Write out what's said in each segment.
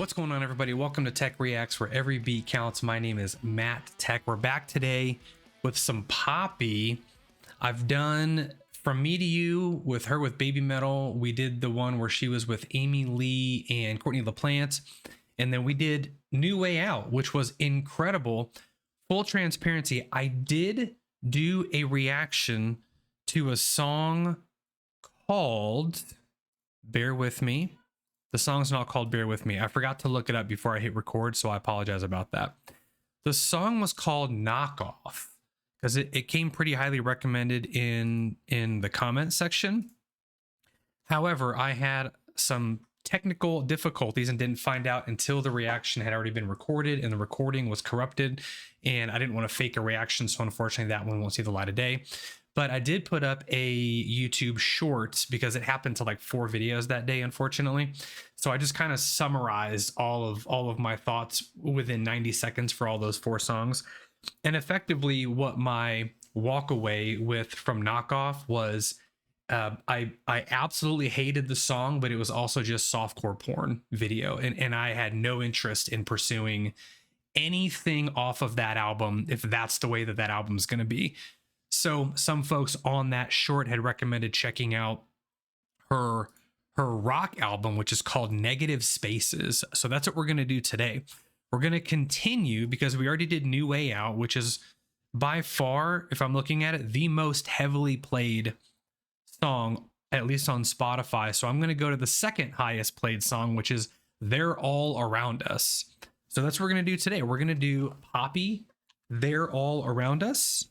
What's going on, everybody? Welcome to Tech Reacts, where every beat counts. My name is Matt Tech. We're back today with some Poppy. I've done From Me to You with her with Baby Metal. We did the one where she was with Amy Lee and Courtney LaPlante. And then we did New Way Out, which was incredible. Full transparency, I did do a reaction to a song called Bear With Me. The song's not called Bear With Me. I forgot to look it up before I hit record, so I apologize about that. The song was called Knockoff because it came pretty highly recommended in the comment section. However, I had some technical difficulties and didn't find out until the reaction had already been recorded and the recording was corrupted, and I didn't want to fake a reaction, so unfortunately that one won't see the light of day. But I did put up a YouTube short because it happened to like 4 videos that day, unfortunately. So I just kind of summarized all of my thoughts within 90 seconds for all those 4 songs. And effectively what my walk away with from Knockoff was I absolutely hated the song, but it was also just softcore porn video. And I had no interest in pursuing anything off of that album if that's the way that album is going to be. So some folks on that short had recommended checking out her rock album, which is called Negative Spaces. So that's what we're going to do today. We're going to continue because we already did New Way Out, which is by far, if I'm looking at it, the most heavily played song, at least on Spotify. So I'm going to go to the second highest played song, which is They're All Around Us. So that's what we're going to do today. We're going to do Poppy, They're All Around Us.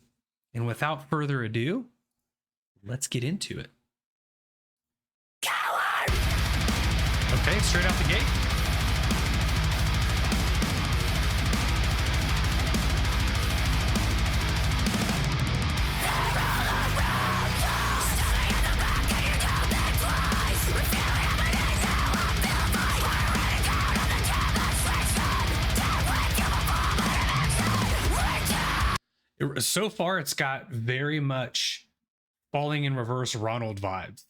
And without further ado, let's get into it. Coward! Okay, straight out the gate. So far, it's got very much Falling in Reverse Ronald vibes.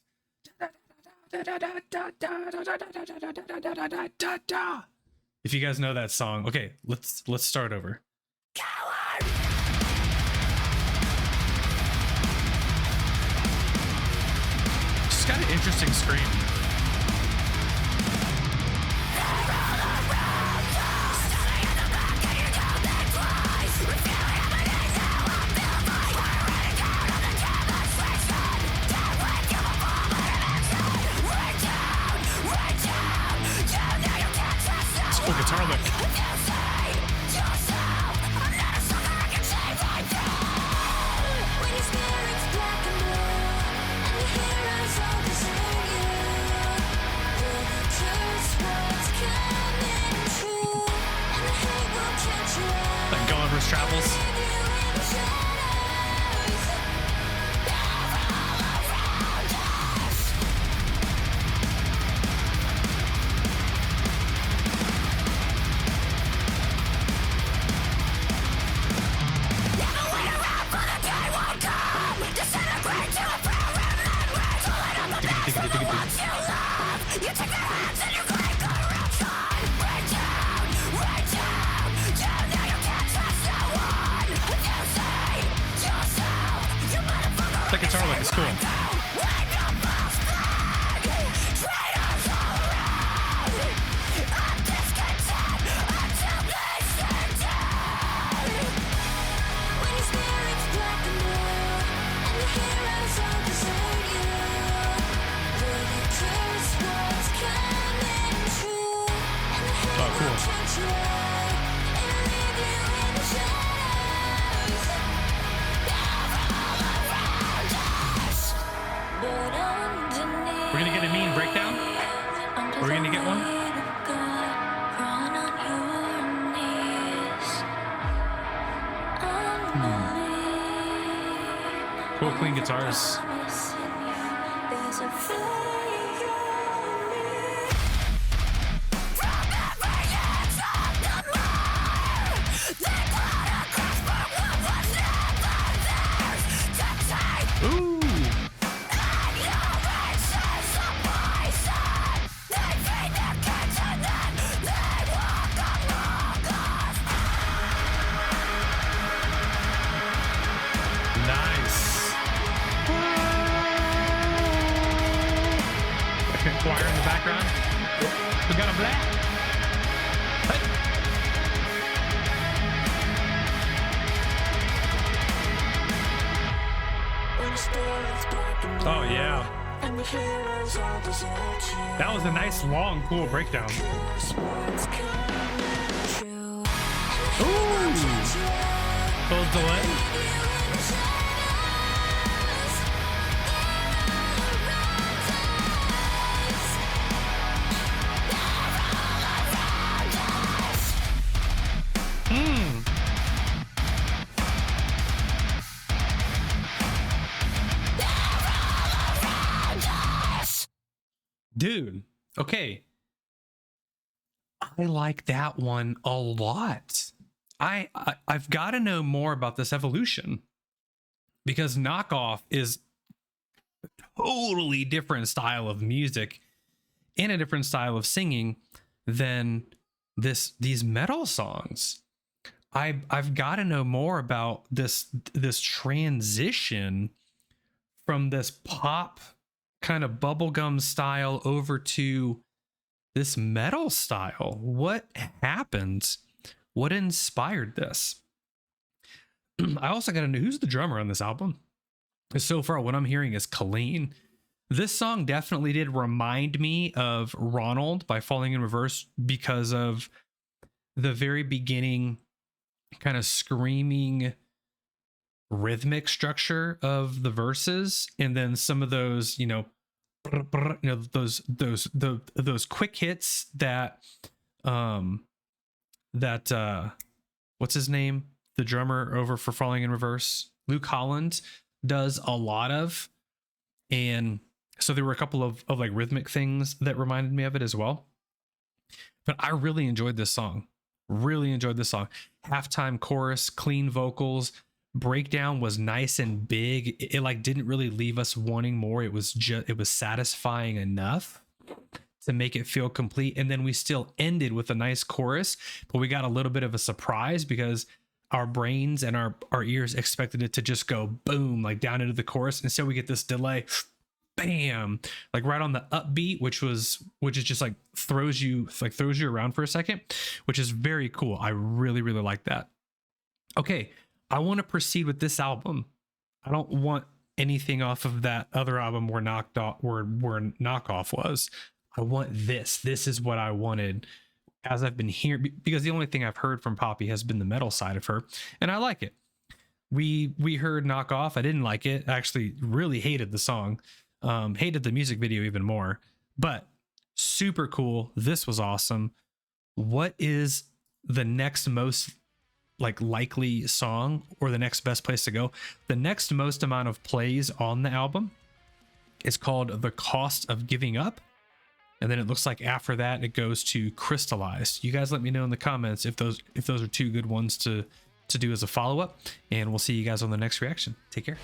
If you guys know that song, okay, let's start over. Coward! She's got an interesting scream. Guitar lick. Like Gulliver's Travels. The guitar lick is cool. Oh, cool. We're gonna get a mean breakdown. We're gonna get one. Cool, clean guitars. Ooh. Choir in the background. We got a black. Hey. Oh yeah. That was a nice, long, cool breakdown. Ooh. Little delay. Dude, okay. I like that one a lot. I've got to know more about this evolution, because Knockoff is a totally different style of music and a different style of singing than these metal songs. I've got to know more about this transition from this pop kind of bubblegum style over to this metal style. What happened? What inspired this? I also got to know who's the drummer on this album. So far, what I'm hearing is Colleen. This song definitely did remind me of Ronald by Falling in Reverse because of the very beginning kind of screaming rhythmic structure of the verses, and then some of those, those quick hits that what's his name, the drummer over for Falling in Reverse, Luke Holland, does a lot of. And so there were a couple of like rhythmic things that reminded me of it as well. But I really enjoyed this song. Halftime chorus, clean vocals, breakdown was nice and big. It like didn't really leave us wanting more. It was satisfying enough to make it feel complete. And then we still ended with a nice chorus, but we got a little bit of a surprise because our brains and our ears expected it to just go boom, like down into the chorus. Instead we get this delay, bam, like right on the upbeat, which is just like throws you around for a second, which is very cool. I really, really like that. Okay, I want to proceed with this album. I don't want anything off of that other album where Knockoff was. I want this. This is what I wanted, as I've been hearing, because the only thing I've heard from Poppy has been the metal side of her, and I like it. We heard Knockoff. I didn't like it. I actually really hated the song. Hated the music video even more, but super cool. This was awesome. What is the next most likely song, or the next best place to go? The next most amount of plays on the album is called The Cost of Giving Up. And then it looks like after that, it goes to Crystallized. You guys let me know in the comments if those are two good ones to do as a follow-up, and we'll see you guys on the next reaction. Take care.